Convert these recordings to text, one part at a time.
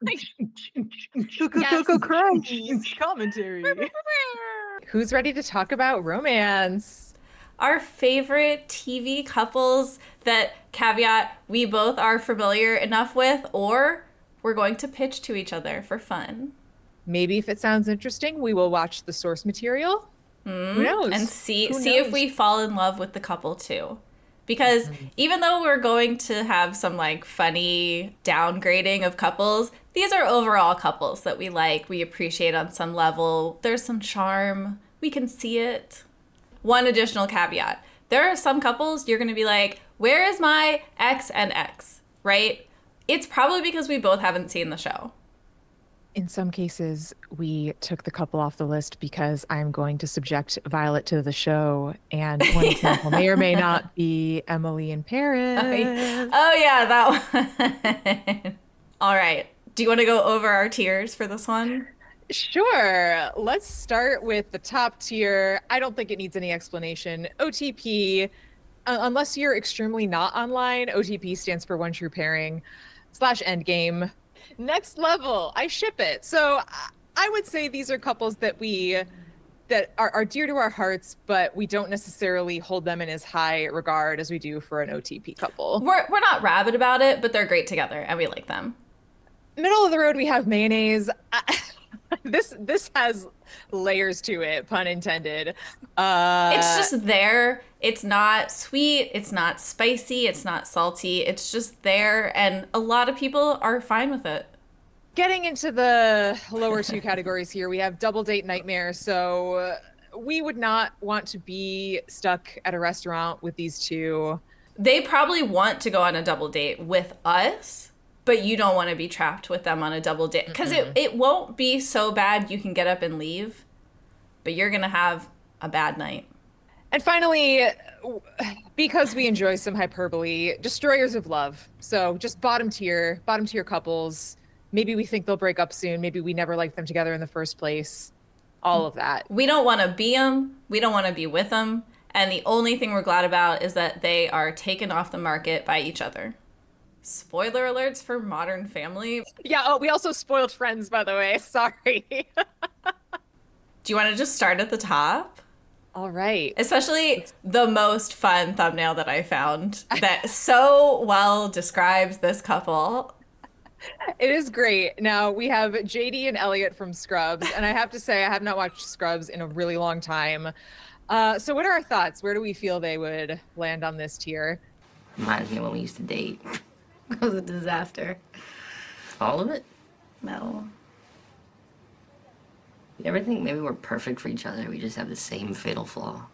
Yes. Crunch commentary. Who's ready to talk about romance? Our favorite TV couples that, caveat, we both are familiar enough with, or we're going to pitch to each other for fun. Maybe if it sounds interesting, we will watch the source material. Who And knows? Who see if knows? we fall in love with the couple too. Because even though we're going to have some like funny downgrading of couples, these are overall couples that we like, we appreciate on some level. There's some charm. We can see it. One additional caveat. There are some couples you're going to be like, "Where is my X and X?" Right? It's probably because we both haven't seen the show. In some cases, we took the couple off the list because I'm going to subject Violet to the show. And one example may or may not be Emily in Paris. Oh yeah, that one. All right. Do you want to go over our tiers for this one? Sure. Let's start with the top tier. I don't think it needs any explanation. OTP, unless you're extremely not online, OTP stands for one true pairing / endgame. Next level, I ship it. So I would say these are couples that are dear to our hearts, but we don't necessarily hold them in as high regard as we do for an OTP couple. We're not rabid about it, but they're great together and we like them. Middle of the road, we have mayonnaise. This has layers to it, pun intended. It's just there. It's not sweet, it's not spicy, it's not salty. It's just there and a lot of people are fine with it. Getting into the lower two categories here, we have double date nightmare. So we would not want to be stuck at a restaurant with these two. They probably want to go on a double date with us, but you don't want to be trapped with them on a double date because it won't be so bad you can get up and leave, but you're going to have a bad night. And finally, because we enjoy some hyperbole, destroyers of love. So just bottom tier couples. Maybe we think they'll break up soon. Maybe we never liked them together in the first place. All of that. We don't want to be them. We don't want to be with them. And the only thing we're glad about is that they are taken off the market by each other. Spoiler alerts for Modern Family. Yeah, oh, we also spoiled Friends, by the way. Sorry. Do you want to just start at the top? All right. Especially the most fun thumbnail that I found that so well describes this couple. It is great. Now we have JD and Elliot from Scrubs, and I have to say I have not watched Scrubs in a really long time. So what are our thoughts? Where do we feel they would land on this tier? Reminds me of when we used to date. It was a disaster. All of it? No. You ever think maybe we're perfect for each other? We just have the same fatal flaw.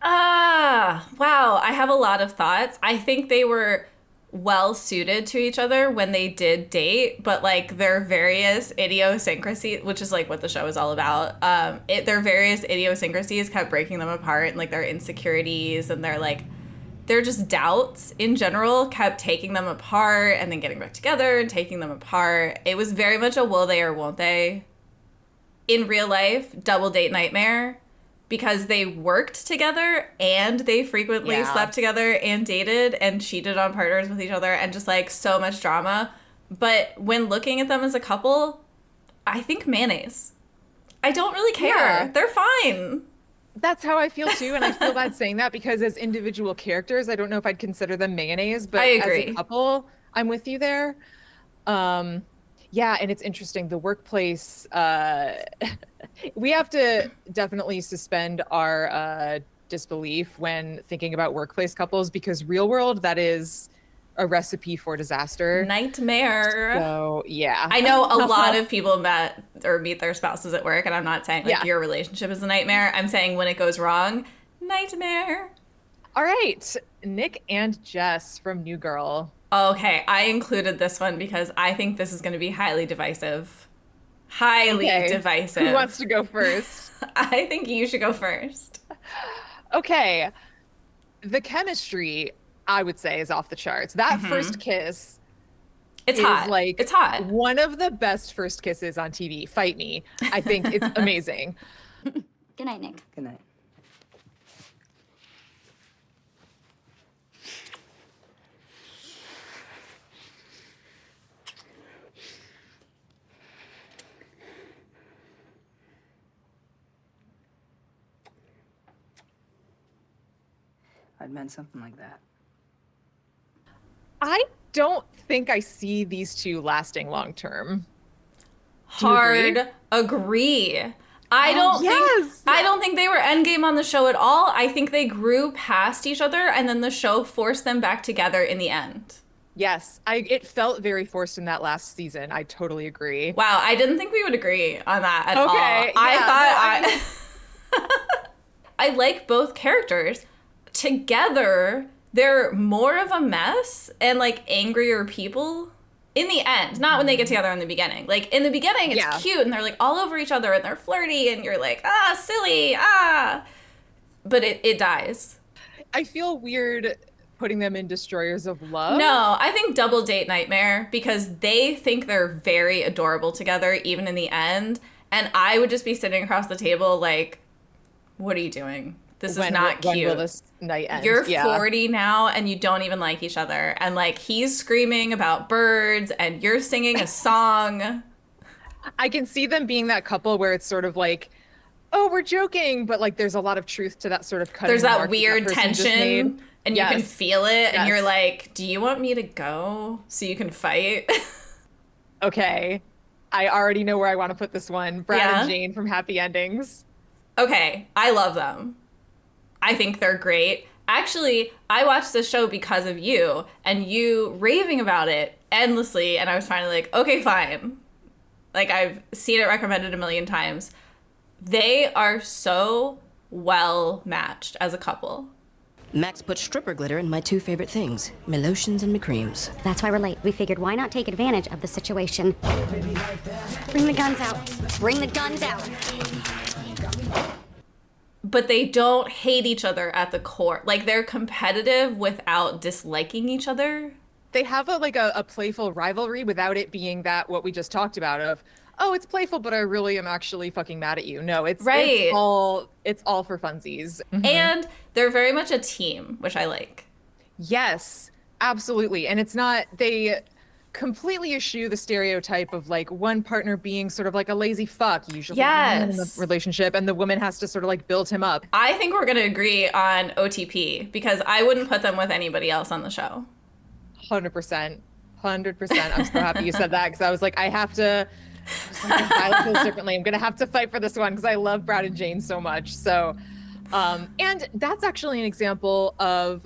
Wow. I have a lot of thoughts. I think they were well suited to each other when they did date, but like their various idiosyncrasies, which is like what the show is all about, their various idiosyncrasies kept breaking them apart, and like their insecurities and their just doubts in general kept taking them apart and then getting back together and taking them apart. It was very much a will they or won't they. In real life, double date nightmare, because they worked together and they frequently slept together and dated and cheated on partners with each other and just like so much drama. But when looking at them as a couple, I think mayonnaise. I don't really care. Yeah. They're fine. That's how I feel too, and I feel bad saying that because as individual characters, I don't know if I'd consider them mayonnaise, but I agree. As a couple, I'm with you there. Yeah, and it's interesting. The workplace, we have to definitely suspend our disbelief when thinking about workplace couples because real world, that is a recipe for disaster. Nightmare. So, yeah. I know a lot of people meet their spouses at work, and I'm not saying like your relationship is a nightmare. I'm saying when it goes wrong, nightmare. All right. Nick and Jess from New Girl. Okay, I included this one because I think this is going to be highly divisive. Highly divisive. Who wants to go first? I think you should go first. Okay. The chemistry, I would say, is off the charts. That first kiss it's is hot. like it's hot. One of the best first kisses on TV. Fight me. I think it's amazing. Good night, Nick. Good night. I'd meant something like that. I don't think I see these two lasting long term. Hard agree. I don't think they were endgame on the show at all. I think they grew past each other and then the show forced them back together in the end. Yes, it felt very forced in that last season. I totally agree. Wow, I didn't think we would agree on that at all. Yeah, I thought I like both characters. Together, they're more of a mess and like angrier people in the end, not when they get together in the beginning. Like in the beginning, it's cute and they're like all over each other and they're flirty and you're like, silly, But it dies. I feel weird putting them in Destroyers of Love. No, I think Double Date Nightmare because they think they're very adorable together, even in the end. And I would just be sitting across the table like, what are you doing? This is not cute. When will this night end? You're 40 now and you don't even like each other. And like he's screaming about birds and you're singing a song. I can see them being that couple where it's sort of like, oh, we're joking, but like there's a lot of truth to that sort of cutting. There's that weird tension and you can feel it and you're like, do you want me to go so you can fight? Okay. I already know where I want to put this one. Brad and Jane from Happy Endings. Okay. I love them. I think they're great. Actually, I watched this show because of you and you raving about it endlessly. And I was finally like, okay, fine. Like I've seen it recommended a million times. They are so well matched as a couple. Max put stripper glitter in my two favorite things, my lotions and my creams. That's why we're late. We figured why not take advantage of the situation. Bring the guns out. Bring the guns out. But they don't hate each other at the core. Like they're competitive without disliking each other. They have a playful rivalry without it being that what we just talked about of, oh, it's playful, but I really am actually fucking mad at you. No, it's all for funsies. Mm-hmm. And they're very much a team, which I like. Yes, absolutely. And it's not, they completely eschew the stereotype of like one partner being sort of like a lazy fuck, usually in the relationship, and the woman has to sort of like build him up. I think we're going to agree on OTP because I wouldn't put them with anybody else on the show. 100%. I'm so happy you said that because I was like, I have to, I feel differently. I'm going to have to fight for this one because I love Brad and Jane so much. So, and that's actually an example of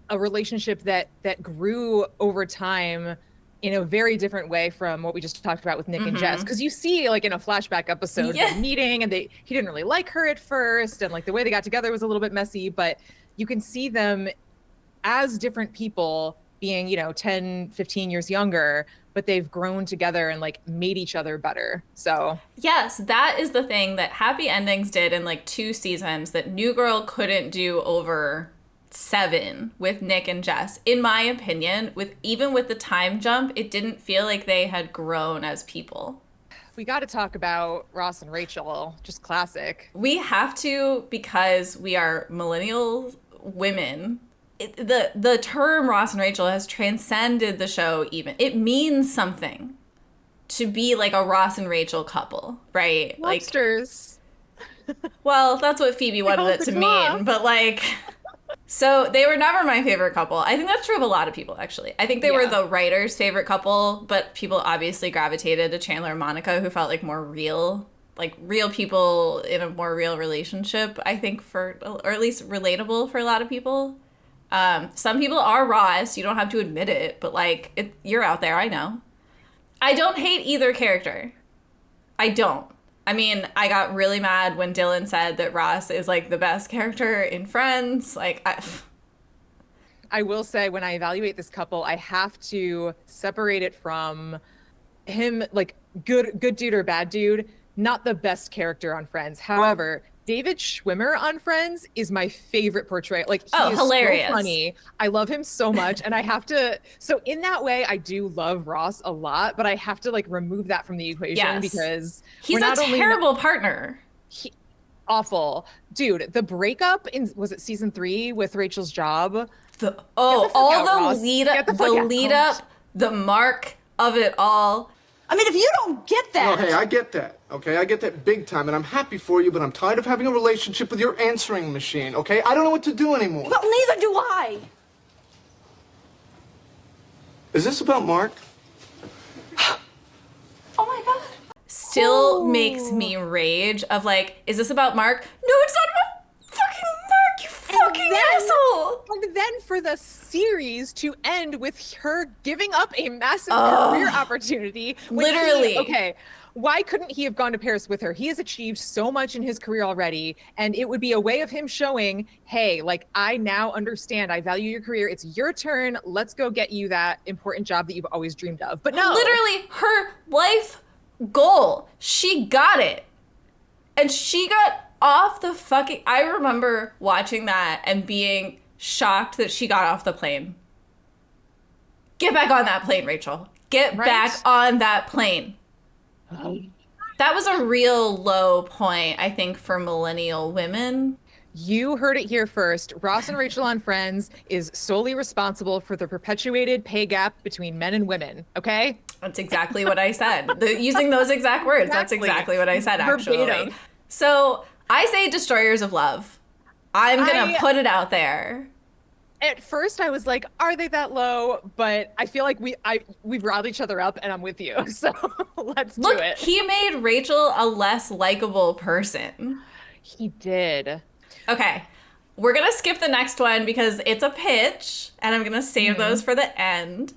a relationship that grew over time in a very different way from what we just talked about with Nick and Jess. Because you see, like in a flashback episode, the meeting, and he didn't really like her at first, and like the way they got together was a little bit messy, but you can see them as different people being, 10, 15 years younger, but they've grown together and like made each other better. So yes, that is the thing that Happy Endings did in like 2 seasons that New Girl couldn't do over 7 with Nick and Jess. In my opinion, even with the time jump, it didn't feel like they had grown as people. We got to talk about Ross and Rachel, just classic. We have to because we are millennial women. The term Ross and Rachel has transcended the show even. It means something to be like a Ross and Rachel couple, right? Lobsters. Well, that's what Phoebe wanted it to mean, but like... So they were never my favorite couple. I think that's true of a lot of people, actually. I think they were the writer's favorite couple, but people obviously gravitated to Chandler and Monica, who felt like more real, like real people in a more real relationship, I think, or at least relatable for a lot of people. Some people are Ross. You don't have to admit it, but like you're out there. I know. I don't hate either character. I don't. I mean, I got really mad when Dylan said that Ross is like the best character in Friends. Like, I will say when I evaluate this couple, I have to separate it from him, like good dude or bad dude, not the best character on Friends. However, David Schwimmer on Friends is my favorite portrayal. Like, he is hilarious. So funny. I love him so much. And I have to, so in that way, I do love Ross a lot, but I have to like remove that from the equation because he's a terrible partner. Awful. Dude, the breakup in, was it season 3 with Rachel's job? The lead up, the mark of it all. I mean, if you don't get that... No, hey, I get that, okay? I get that big time, and I'm happy for you, but I'm tired of having a relationship with your answering machine, okay? I don't know what to do anymore. Well, neither do I. Is this about Mark? Oh my God. Still makes me rage of like, is this about Mark? No, it's not about fucking Mark, you fucking asshole! And then for the series to end with her giving up a massive career opportunity. when Literally. Okay, why couldn't he have gone to Paris with her? He has achieved so much in his career already, and it would be a way of him showing, hey, like, I now understand, I value your career, it's your turn, let's go get you that important job that you've always dreamed of. But no. Literally, her life goal, she got it. And she got off the fucking... I remember watching that and being shocked that she got off the plane. Get back on that plane, Rachel. Get back on that plane. That was a real low point, I think, for millennial women. You heard it here first. Ross and Rachel on Friends is solely responsible for the perpetuated pay gap between men and women, okay? That's exactly what I said. Using those exact words. That's exactly what I said, actually. Verbatim. So I say destroyers of love. I'm going to put it out there. At first, I was like, are they that low? But I feel like we've riled each other up, and I'm with you. So let's do it. He made Rachel a less likable person. He did. Okay, we're going to skip the next one because it's a pitch, and I'm going to save those for the end.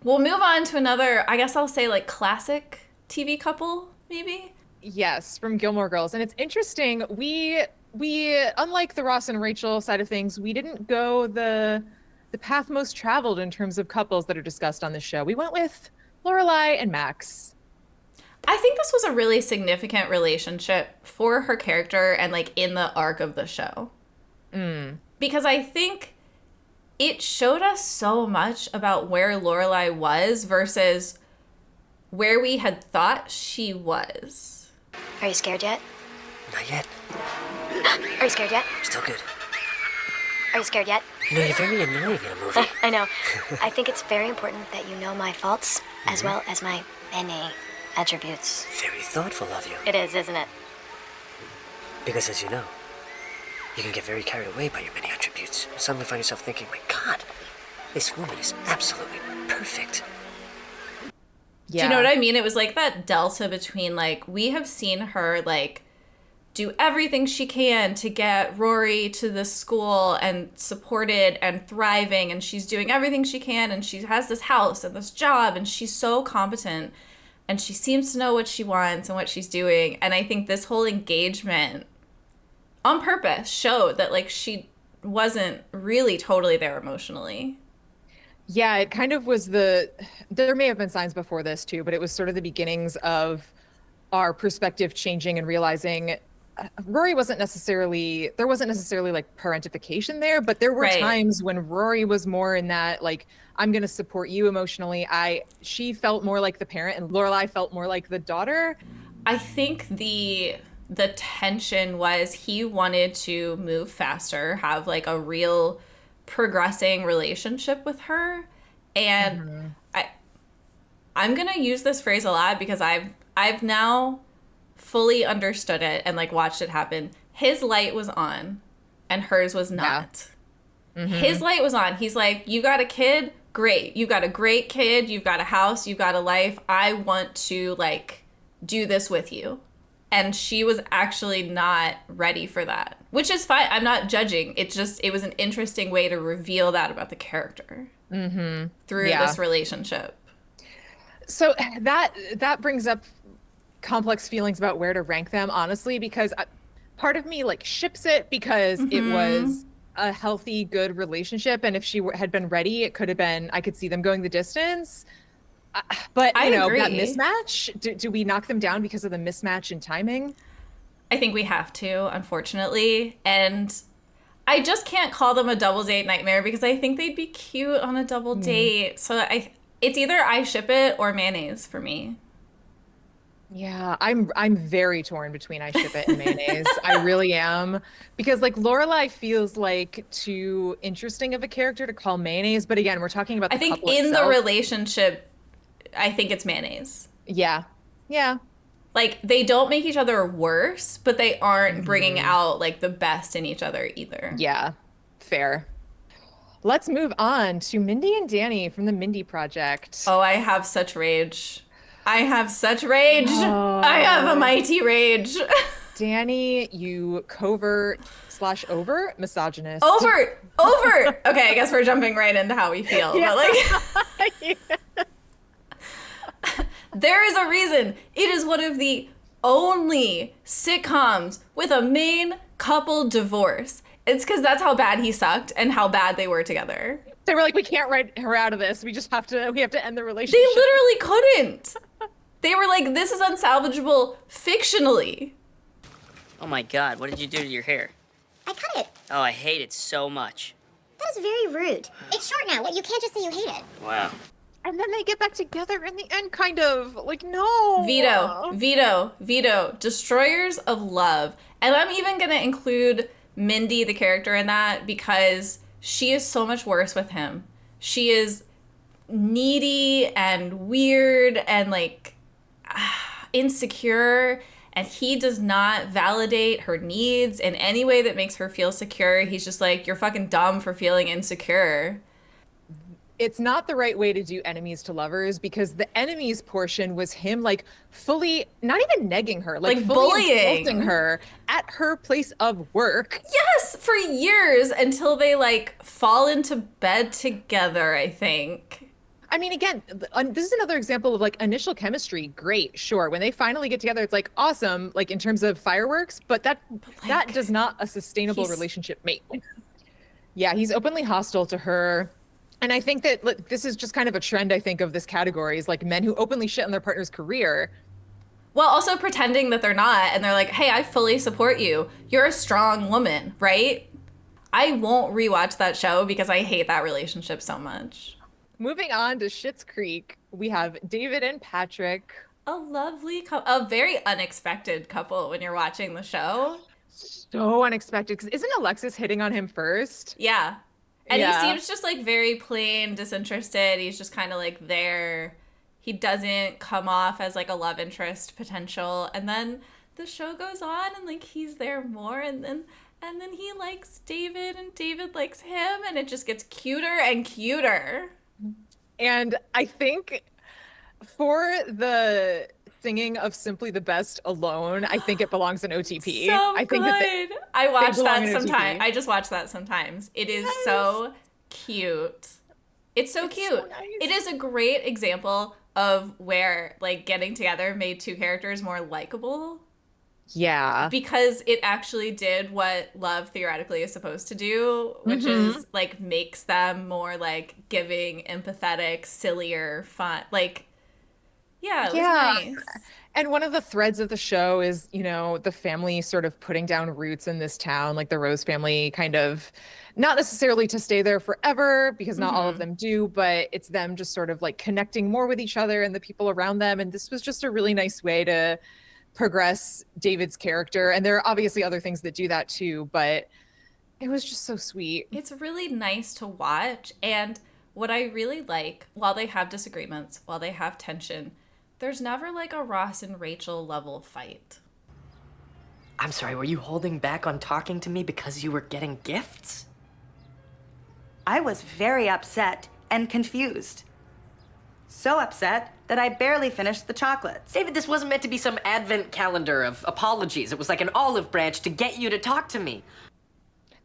We'll move on to another, I guess I'll say, like, classic TV couple, maybe? Yes, from Gilmore Girls. And it's interesting, we unlike the Ross and Rachel side of things, we didn't go the path most traveled in terms of couples that are discussed on this show. We went with Lorelai and Max. I think this was a really significant relationship for her character and like in the arc of the show. Because I think it showed us so much about where Lorelai was versus where we had thought she was. Are you scared yet? Not yet. Are you scared yet? Still good. Are you scared yet? You know, you're very annoying in a movie. I know. I think it's very important that you know my faults as well as my many attributes. Very thoughtful of you. It is, isn't it? Because as you know, you can get very carried away by your many attributes. And suddenly find yourself thinking, my God, this woman is absolutely perfect. Do you know what I mean? It was like that delta between like, we have seen her like do everything she can to get Rory to this school and supported and thriving, and she's doing everything she can, and she has this house and this job, and she's so competent, and she seems to know what she wants and what she's doing. And I think this whole engagement on purpose showed that like she wasn't really totally there emotionally. Yeah, it kind of was there may have been signs before this too, but it was sort of the beginnings of our perspective changing and realizing Rory wasn't necessarily like parentification there, but there were times when Rory was more in that, like, I'm going to support you emotionally. She felt more like the parent and Lorelai felt more like the daughter. I think the tension was he wanted to move faster, have like a real progressing relationship with her. And I'm going to use this phrase a lot because I've now fully understood it and like watched it happen. His light was on and hers was not. His light was on. He's like, you got a kid? Great. You got a great kid. You've got a house. You've got a life. I want to like do this with you. And she was actually not ready for that, which is fine. I'm not judging. It was an interesting way to reveal that about the character through this relationship. So that brings up complex feelings about where to rank them, honestly, because part of me like ships it because it was a healthy, good relationship. And if she had been ready, it could have been, I could see them going the distance. But, you know, that mismatch, do we knock them down because of the mismatch in timing? I think we have to, unfortunately. And I just can't call them a double date nightmare because I think they'd be cute on a double date. So it's either I ship it or mayonnaise for me. Yeah, I'm very torn between I ship it and mayonnaise. I really am. Because like Lorelai feels like too interesting of a character to call mayonnaise. But again, we're talking about the couple in itself. the relationship, I think it's mayonnaise. Yeah. Yeah. Like, they don't make each other worse, but they aren't bringing out, like, the best in each other either. Yeah. Fair. Let's move on to Mindy and Danny from the Mindy Project. Oh, I have such rage. I have such rage. I have a mighty rage. Danny, you covert / overt misogynist. Overt. Okay, I guess we're jumping right into how we feel. Yeah. But like, there is a reason. It is one of the only sitcoms with a main couple divorce. It's because that's how bad he sucked and how bad they were together. They were like, we can't write her out of this. We have to end the relationship. They literally couldn't. They were like, this is unsalvageable fictionally. Oh my god, what did you do to your hair? I cut it. Oh, I hate it so much. That is very rude. It's short now. You can't just say you hate it. Wow. And then they get back together in the end, kind of. Like, no. Veto. Destroyers of love. And I'm even going to include Mindy, the character, in that because she is so much worse with him. She is needy and weird and like insecure, and he does not validate her needs in any way that makes her feel secure. He's just like, you're fucking dumb for feeling insecure. It's not the right way to do enemies to lovers, because the enemies portion was him like fully not even negging her, like fully bullying, insulting her at her place of work. Yes, for years until they like fall into bed together, I think. I mean, again, this is another example of like initial chemistry. Great, sure. When they finally get together, it's like awesome, like in terms of fireworks, but that does not a sustainable relationship make. Yeah, he's openly hostile to her. And I think that this is just kind of a trend, I think, of this category is like men who openly shit on their partner's career. Well, also pretending that they're not. And they're like, hey, I fully support you. You're a strong woman, right? I won't rewatch that show because I hate that relationship so much. Moving on to Schitts Creek, we have David and Patrick. A lovely couple, a very unexpected couple when you're watching the show. So unexpected, because isn't Alexis hitting on him first? Yeah. And Yeah. he seems just like very plain, disinterested. He's just kind of like there. He doesn't come off as like a love interest potential. And then the show goes on and like he's there more. And then he likes David and David likes him. And it just gets cuter and cuter. And I think for the singing of Simply the Best alone, I think it belongs in OTP. So I think good. I watch that belong in sometimes. OTP. I just watch that sometimes. It is so cute. It's so cute. so nice. It is a great example of where like getting together made two characters more likable. Yeah. Because it actually did what love theoretically is supposed to do, which is like makes them more like giving, empathetic, sillier, fun. Like, yeah, it was nice. And one of the threads of the show is, you know, the family sort of putting down roots in this town, like the Rose family kind of not necessarily to stay there forever because not all of them do, but it's them just sort of like connecting more with each other and the people around them. And this was just a really nice way to progress David's character. And there are obviously other things that do that too, but it was just so sweet. It's really nice to watch. And what I really like, while they have disagreements, while they have tension, there's never like a Ross and Rachel level fight. I'm sorry, were you holding back on talking to me because you were getting gifts? I was very upset and confused. So upset that I barely finished the chocolates. David, this wasn't meant to be some advent calendar of apologies. It was like an olive branch to get you to talk to me.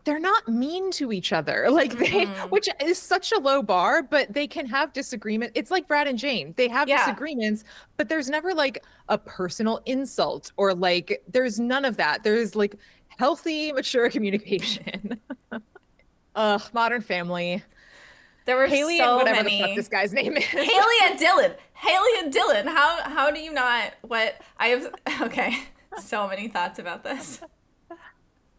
They're not mean to each other, like they, which is such a low bar, but they can have disagreement. It's like Brad and Jane. They have disagreements, but there's never like a personal insult or like, there's none of that. There's like healthy, mature communication. Modern Family. There were Haley so and whatever many. the fuck this guy's name is. Haley and Dylan. How do you not? What I have? Okay, so many thoughts about this.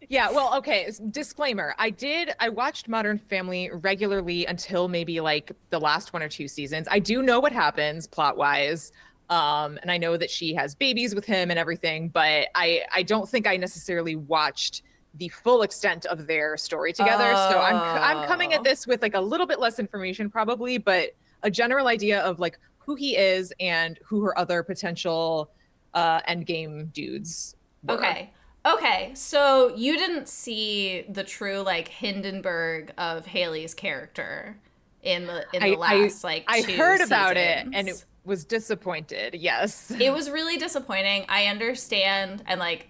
Yeah, well, okay, disclaimer. I watched Modern Family regularly until maybe like the last 1 or 2 seasons. I do know what happens plot-wise. And I know that she has babies with him and everything, but I don't think I necessarily watched the full extent of their story together. So I'm coming at this with like a little bit less information probably, but a general idea of like who he is and who her other potential endgame dudes were. Okay, so you didn't see the true like Hindenburg of Haley's character in the last like I 2 heard about seasons. it and it was disappointed. Yes. It was really disappointing. I understand, and like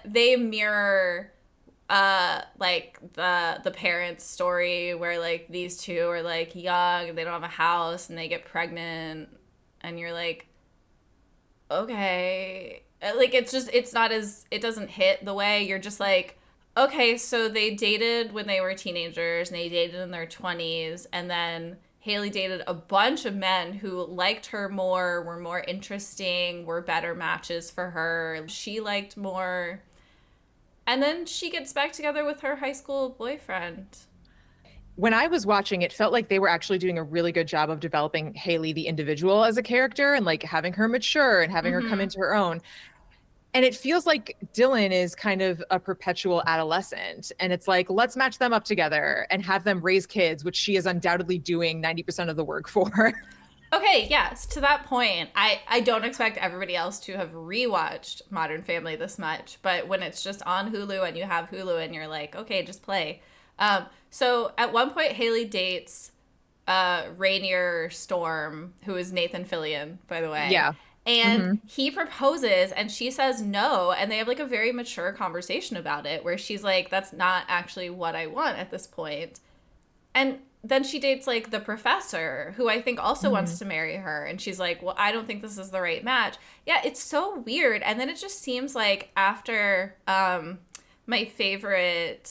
they mirror like the parents' story where like these two are like young and they don't have a house and they get pregnant and you're like, okay, like it's not as, it doesn't hit the way you're just like, okay, so they dated when they were teenagers and they dated in their 20s, and then Haley dated a bunch of men who liked her more, were more interesting, were better matches for her. She liked more. And then she gets back together with her high school boyfriend. When I was watching, it felt like they were actually doing a really good job of developing Haley, the individual, as a character and like having her mature and having her come into her own. And it feels like Dylan is kind of a perpetual adolescent. And it's like, let's match them up together and have them raise kids, which she is undoubtedly doing 90% of the work for. Okay, yes, to that point, I don't expect everybody else to have rewatched Modern Family this much, but when it's just on Hulu and you have Hulu and you're like, okay, just play. So at one point, Haley dates Rainier Storm, who is Nathan Fillion, by the way. Yeah. And he proposes and she says no, and they have like a very mature conversation about it where she's like, that's not actually what I want at this point. And then she dates like the professor, who I think also wants to marry her, and she's like, well, I don't think this is the right match. Yeah, it's so weird. And then it just seems like after my favorite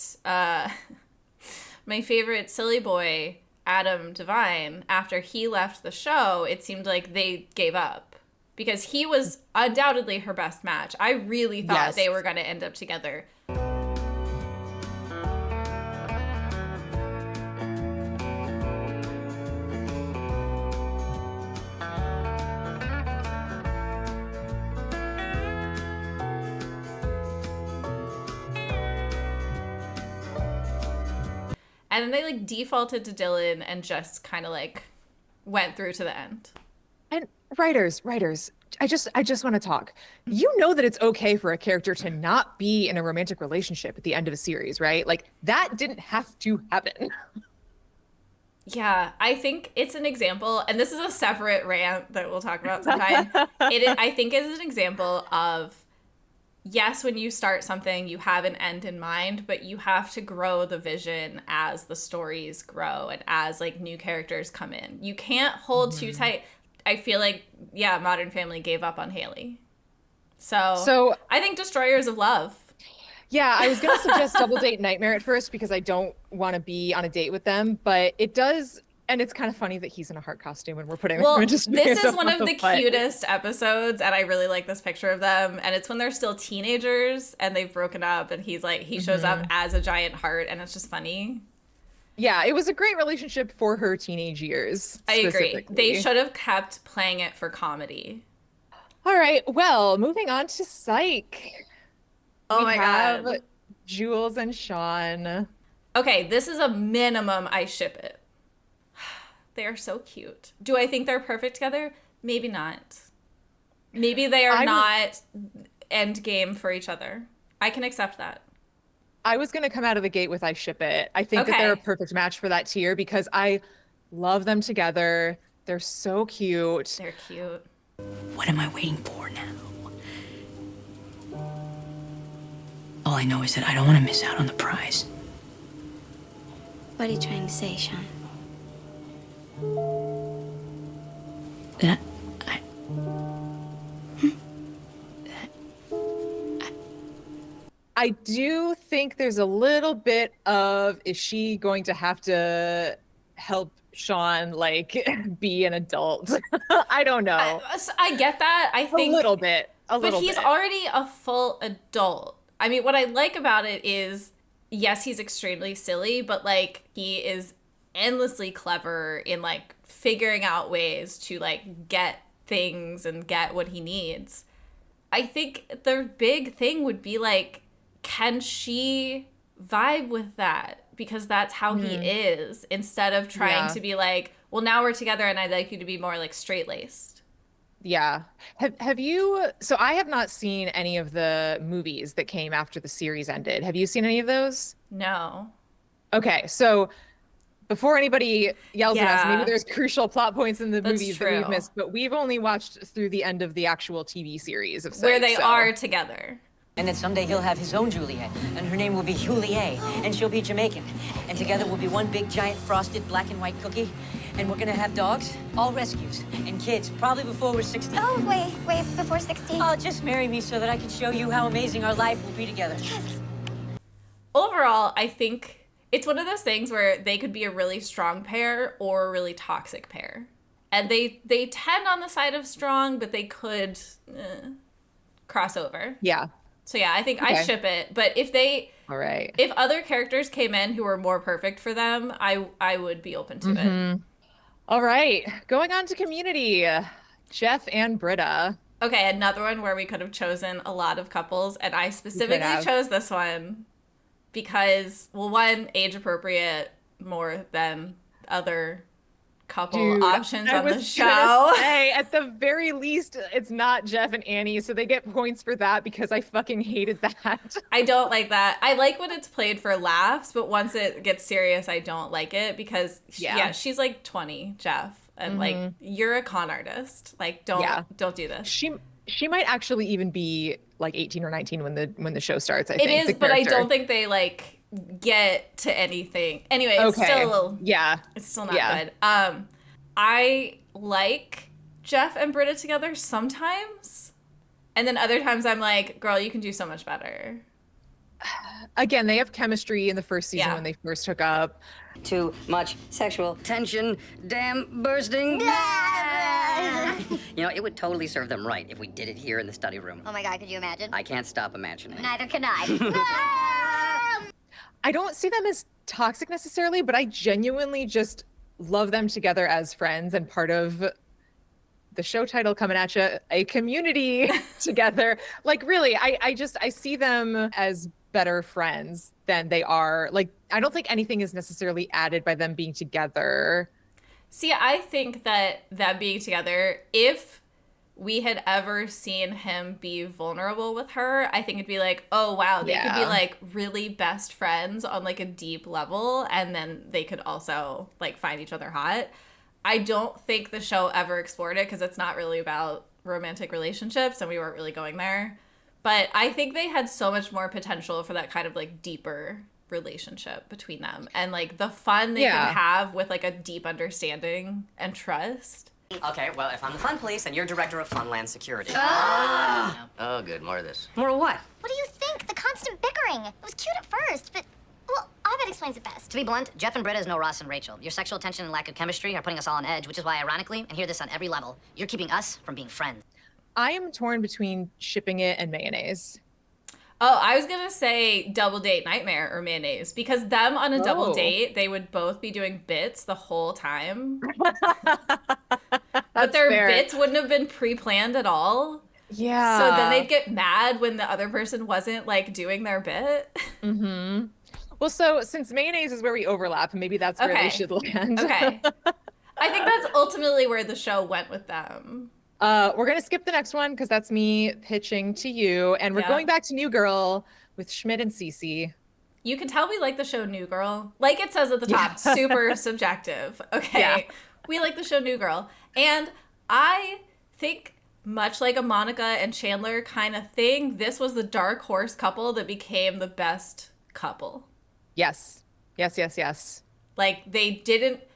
silly boy Adam Devine, after he left the show, it seemed like they gave up because he was undoubtedly her best match. I really thought they were going to end up together. And then they like defaulted to Dylan and just kind of like went through to the end. And writers, I just want to talk. You know that it's okay for a character to not be in a romantic relationship at the end of a series, right? Like that didn't have to happen. Yeah, I think it's an example, and this is a separate rant that we'll talk about sometime. I think it is an example of, yes, when you start something, you have an end in mind, but you have to grow the vision as the stories grow and as like new characters come in. You can't hold too tight. I feel like, yeah, Modern Family gave up on Haley. So I think Destroyers of Love. Yeah, I was going to suggest Double Date Nightmare at first because I don't want to be on a date with them, but it does, and it's kind of funny that he's in a heart costume and we're putting him in just this is one of the cutest episodes, and I really like this picture of them, and it's when they're still teenagers and they've broken up, and he's like, he shows up as a giant heart, and it's just funny. Yeah, it was a great relationship for her teenage years. I agree. They should have kept playing it for comedy. All right, well, moving on to Psych. Oh my God. Jules and Sean. Okay, this is a minimum I ship it. They are so cute. Do I think they're perfect together? Maybe not. Maybe they are not end game for each other. I can accept that. I was going to come out of the gate with I ship it. I think that they're a perfect match for that tier because I love them together. They're so cute. They're cute. What am I waiting for now? All I know is that I don't want to miss out on the prize. What are you trying to say, Sean? That I do think there's a little bit of, is she going to have to help Sean like be an adult? I don't know. I get that. I think a little bit. But he's already a full adult. I mean, what I like about it is, yes, he's extremely silly, but like he is endlessly clever in like figuring out ways to like get things and get what he needs. I think the big thing would be like, can she vibe with that? Because that's how he is, instead of trying to be like, well, now we're together and I'd like you to be more like straight-laced. Yeah. Have you, so I have not seen any of the movies that came after the series ended. Have you seen any of those? No. Okay, so before anybody yells at us, maybe Yeah. there's crucial plot points in the That's movies that we've true. missed, but we've only watched through the end of the actual TV series of Psych, Where they so- are together. And then someday he'll have his own Juliet, and her name will be Juliet, and she'll be Jamaican. And together we'll be one big giant frosted black and white cookie. And we're gonna have dogs, all rescues, and kids, probably before we're 60. Oh, wait, before 60? Oh, just marry me so that I can show you how amazing our life will be together. Overall, I think it's one of those things where they could be a really strong pair or a really toxic pair. And they tend on the side of strong, but they could cross over. Yeah. So yeah, I think I Okay. ship it. But if All right. if other characters came in who were more perfect for them, I would be open to it. All right. Going on to Community. Jeff and Britta. Okay, another one where we could have chosen a lot of couples, and I specifically have. chose this one because, well, one, age appropriate more than other couple Dude, options I on the was show. gonna say, at the very least, it's not Jeff and Annie, so they get points for that because I fucking hated that. I don't like that. I like when it's played for laughs, but once it gets serious, I don't like it because Yeah. she's like 20, Jeff, and like you're a con artist. Like don't do this. She might actually even be like 18 or 19 when the show starts. I It think is, the but I character. don't think they like get to anything. Anyway, it's Okay. still Yeah. it's still not Yeah. good. I like Jeff and Britta together sometimes. And then other times I'm like, girl, you can do so much better. Again, they have chemistry in the first season Yeah. when they first hook up. Too much sexual tension, damn bursting. You know, it would totally serve them right if we did it here in the study room. Oh my God, could you imagine? I can't stop imagining. Neither can I. I don't see them as toxic necessarily, but I genuinely just love them together as friends and part of the show title coming at you, a community together. Like really, I see them as better friends than they are. Like, I don't think anything is necessarily added by them being together. See, I think that them being together, if we had ever seen him be vulnerable with her, I think it'd be like, oh wow, they could be Yeah. like really best friends on like a deep level, and then they could also like find each other hot. I don't think the show ever explored it because it's not really about romantic relationships and we weren't really going there. But I think they had so much more potential for that kind of like deeper relationship between them and like the fun they Yeah. could have with like a deep understanding and trust. Okay, well, if I'm the fun police, then you're director of Funland Security. Oh, good. More of this. More of what? What do you think? The constant bickering. It was cute at first, but, well, Abed explains it best. To be blunt, Jeff and Britta is no Ross and Rachel. Your sexual tension and lack of chemistry are putting us all on edge, which is why, ironically, and hear this on every level, you're keeping us from being friends. I am torn between shipping it and mayonnaise. Oh, I was gonna say double date nightmare or mayonnaise because them on a double Oh. date, they would both be doing bits the whole time. But That's their fair. bits wouldn't have been pre-planned at all. Yeah. So then they'd get mad when the other person wasn't like doing their bit. Mm-hmm. Well, so since mayonnaise is where we overlap, maybe that's where Okay. they should land. Okay. I think that's ultimately where the show went with them. We're gonna skip the next one because that's me pitching to you, and we're Yeah. going back to New Girl with Schmidt and Cece. You can tell we like the show New Girl. Like it says at the top, Yeah. super subjective. Okay. Yeah. We like the show New Girl. And I think, much like a Monica and Chandler kind of thing, this was the dark horse couple that became the best couple. Yes, yes, yes, yes. Like maybe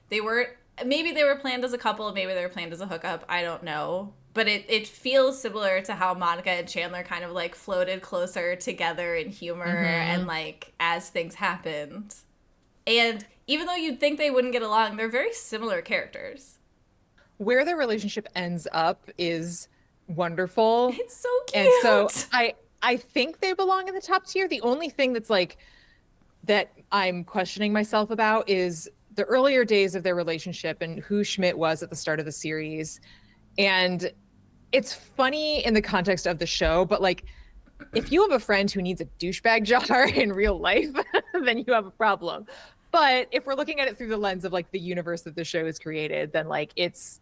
they were planned as a couple, maybe they were planned as a hookup. I don't know. But it feels similar to how Monica and Chandler kind of like floated closer together in humor and like as things happened. And even though you'd think they wouldn't get along, they're very similar characters. Where their relationship ends up is wonderful. It's so cute. And so I think they belong in the top tier. The only thing that's like that I'm questioning myself about is the earlier days of their relationship and who Schmidt was at the start of the series. And it's funny in the context of the show, but like if you have a friend who needs a douchebag jar in real life, then you have a problem. But if we're looking at it through the lens of like the universe that the show is created, then like it's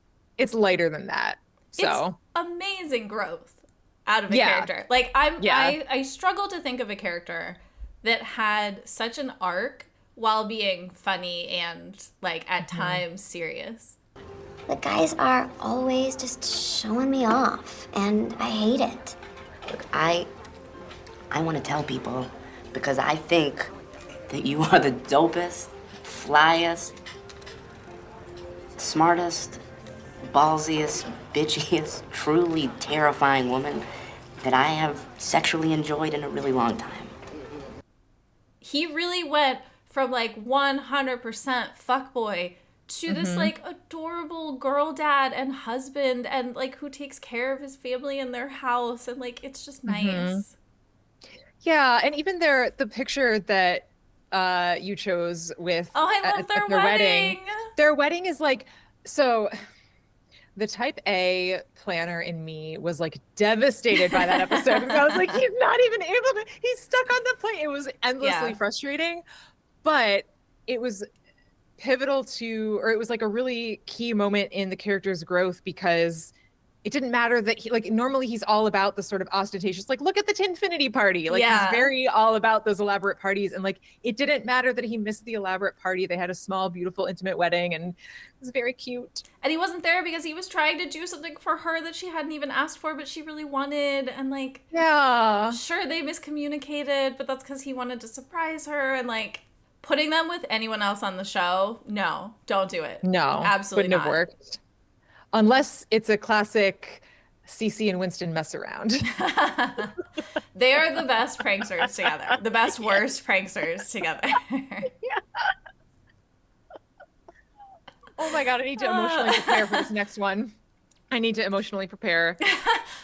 lighter than that. So it's amazing growth out of a character. Like I struggle to think of a character that had such an arc while being funny and like at times serious. The guys are always just showing me off, and I hate it. Look, I want to tell people because I think that you are the dopest, flyest, smartest, ballsiest, bitchiest, truly terrifying woman that I have sexually enjoyed in a really long time. He really went from like 100% fuckboy to this like adorable girl dad and husband and like who takes care of his family in their house, and like it's just nice. Yeah, and even the picture that you chose with I love their wedding. Their wedding is like, so the type A planner in me was like devastated by that episode. Because I was like, he's not even able to, he's stuck on the plane. It was endlessly frustrating, but it was pivotal to, or it was like a really key moment in the character's growth, because it didn't matter that he, like, normally he's all about the sort of ostentatious, like, look at the Tinfinity party. Like, he's very all about those elaborate parties. And like, it didn't matter that he missed the elaborate party. They had a small, beautiful, intimate wedding, and it was very cute. And he wasn't there because he was trying to do something for her that she hadn't even asked for, but she really wanted. And like, sure, they miscommunicated, but that's because he wanted to surprise her. And like, putting them with anyone else on the show, no, don't do it. No, absolutely wouldn't have worked. Unless it's a classic Cece and Winston mess around. They are the best pranksters together. The best, worst pranksters together. Oh my God, I need to emotionally prepare for this next one. I need to emotionally prepare.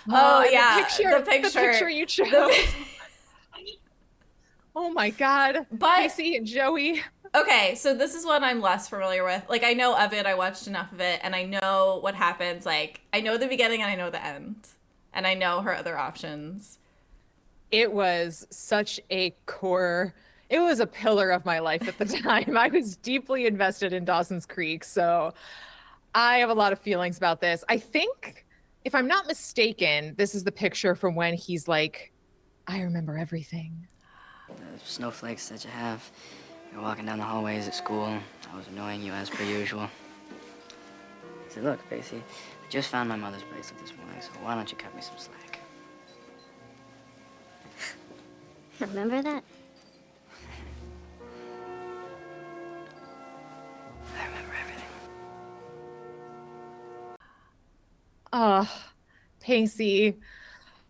The picture you chose. Oh my God. Casey and Joey. Okay, so this is one I'm less familiar with. Like, I know of it, I watched enough of it, and I know what happens. Like, I know the beginning and I know the end. And I know her other options. It was such a core, it was a pillar of my life at the time. I was deeply invested in Dawson's Creek, so I have a lot of feelings about this. I think, if I'm not mistaken, this is the picture from when he's like, I remember everything. The snowflakes that you have. You're walking down the hallways at school. I was annoying you as per usual. I said, look, Pacey, I just found my mother's bracelet this morning, so why don't you cut me some slack? Remember that? I remember everything. Pacey.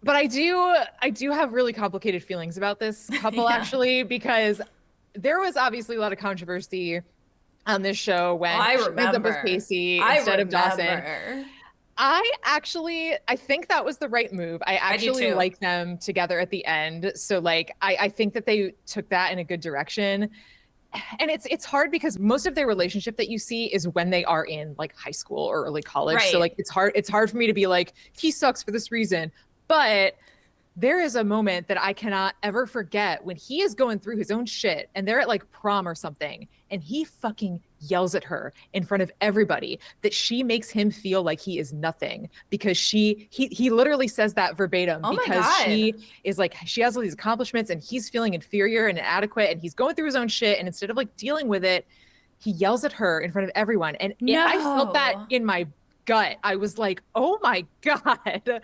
But I do have really complicated feelings about this couple, actually, because there was obviously a lot of controversy on this show when she ends up with Pacey instead of Dawson. I think that was the right move. I actually like them together at the end. So like, I think that they took that in a good direction. And it's hard because most of their relationship that you see is when they are in like high school or early college. Right. So like, it's hard for me to be like, he sucks for this reason. But there is a moment that I cannot ever forget when he is going through his own shit and they're at like prom or something, and he fucking yells at her in front of everybody that she makes him feel like he is nothing, because he literally says that verbatim, because she is like, she has all these accomplishments and he's feeling inferior and inadequate, and he's going through his own shit, and instead of like dealing with it, he yells at her in front of everyone. And I felt that in my gut. I was like, oh my God.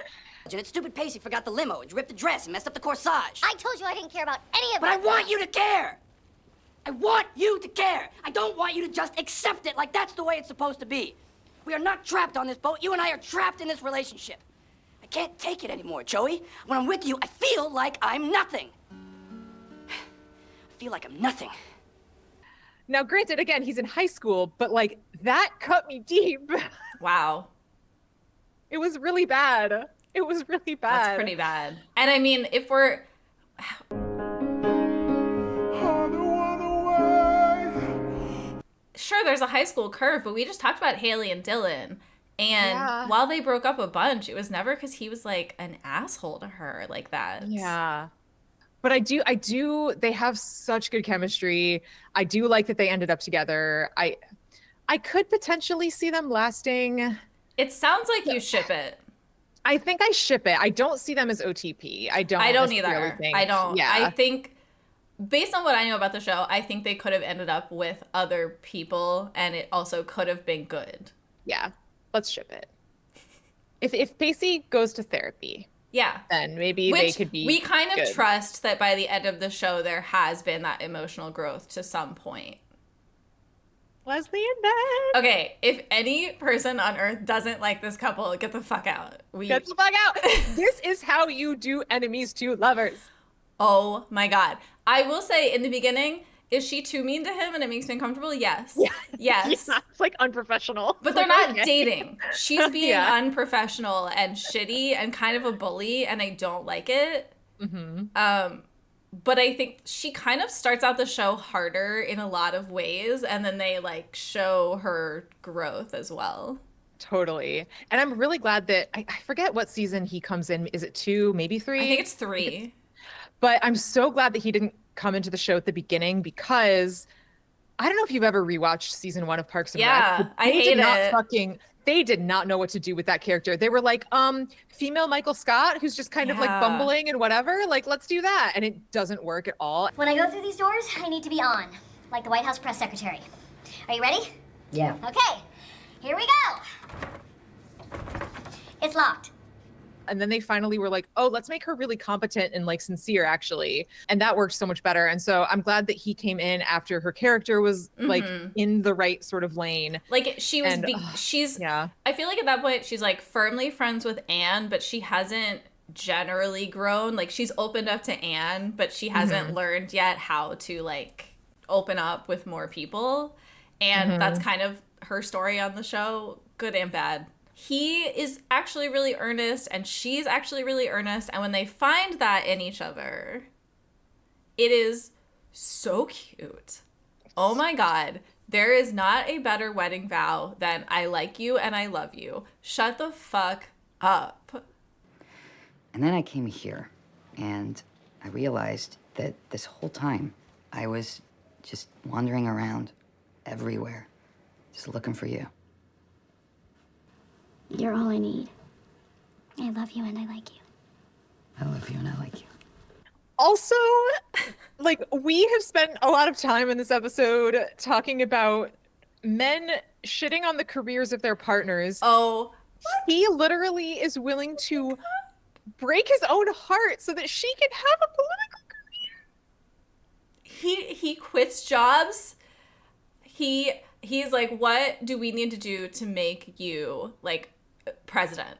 That stupid Pacey forgot the limo and ripped the dress and messed up the corsage. I told you I didn't care about any of But that. I want you to care. I want you to care. I don't want you to just accept it like that's the way it's supposed to be. We are not trapped on this boat. You and I are trapped in this relationship. I can't take it anymore, Joey. When I'm with you, I feel like I'm nothing. I feel like I'm nothing. Now, granted, again, he's in high school, but like, that cut me deep. Wow. It was really bad. It was really bad. That's pretty bad. And I mean, if we're... Sure, there's a high school curve, but we just talked about Haley and Dylan. And while they broke up a bunch, it was never because he was like an asshole to her like that. Yeah. But I do, they have such good chemistry. I do like that they ended up together. I could potentially see them lasting. It sounds like you ship it. I think I ship it. I don't see them as OTP. I don't either. think. I don't. Yeah. I think, based on what I know about the show, I think they could have ended up with other people, and it also could have been good. Yeah. Let's ship it. If Pacey goes to therapy, yeah, then maybe they could be We kind of good. trust that by the end of the show, there has been that emotional growth to some point. Leslie and Ben. Okay, if any person on Earth doesn't like this couple, get the fuck out. Get the fuck out. This is how you do enemies to lovers. Oh my God. I will say, in the beginning, is she too mean to him and it makes me uncomfortable? Yes. Yeah. Yes. Yeah, it's like unprofessional. But they're not dating. She's being Yeah. unprofessional and shitty and kind of a bully, and I don't like it. But I think she kind of starts out the show harder in a lot of ways, and then they like show her growth as well. Totally. And I'm really glad that I forget what season he comes in. Is it 2, maybe 3? I think it's 3. But I'm so glad that he didn't come into the show at the beginning, because I don't know if you've ever rewatched season 1 of Parks and Rec. Yeah, I hate it. They did not know what to do with that character. They were like, female Michael Scott, who's just kind of like bumbling and whatever. Like, let's do that. And it doesn't work at all. When I go through these doors, I need to be on, like the White House press secretary. Are you ready? Yeah. Okay, here we go. It's locked. And then they finally were like, oh, let's make her really competent and like sincere, actually. And that worked so much better. And so I'm glad that he came in after her character was like in the right sort of lane. Like she was, she's, yeah. I feel like at that point she's like firmly friends with Anne, but she hasn't generally grown. Like she's opened up to Anne, but she hasn't learned yet how to like open up with more people. And that's kind of her story on the show, good and bad. He is actually really earnest and she's actually really earnest. And when they find that in each other, it is so cute. Oh my God. There is not a better wedding vow than I like you and I love you. Shut the fuck up. And then I came here and I realized that this whole time I was just wandering around everywhere, just looking for you. You're all I need. I love you and I like you. I love you and I like you. Also, like, we have spent a lot of time in this episode talking about men shitting on the careers of their partners. Oh. He literally is willing to break his own heart so that she can have a political career. He quits jobs. He's like, what do we need to do to make you like president?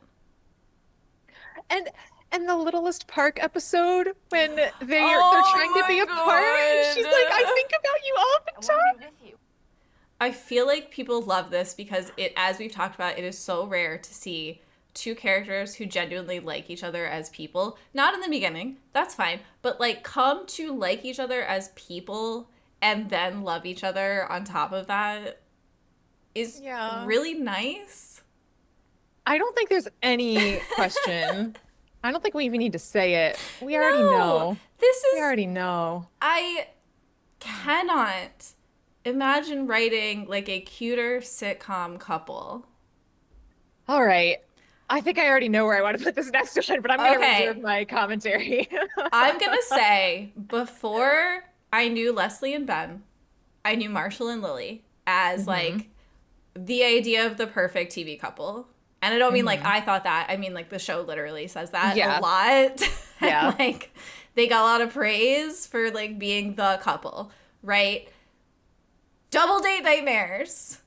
And the Littlest Park episode when they're trying to be apart, and she's like, I think about you all the time. I feel like people love this because it, as we've talked about, it is so rare to see two characters who genuinely like each other as people. Not in the beginning, that's fine, but like come to like each other as people and then love each other on top of that is really nice. I don't think there's any question. I don't think we even need to say it. We already know. We already know. I cannot imagine writing like a cuter sitcom couple. All right. I think I already know where I want to put this next one, but I'm going to reserve my commentary. I'm going to say, before I knew Leslie and Ben, I knew Marshall and Lily as like the idea of the perfect TV couple. And I don't mean like I thought that. I mean like the show literally says that a lot. Yeah. And, like they got a lot of praise for like being the couple, right? Double Date Nightmares.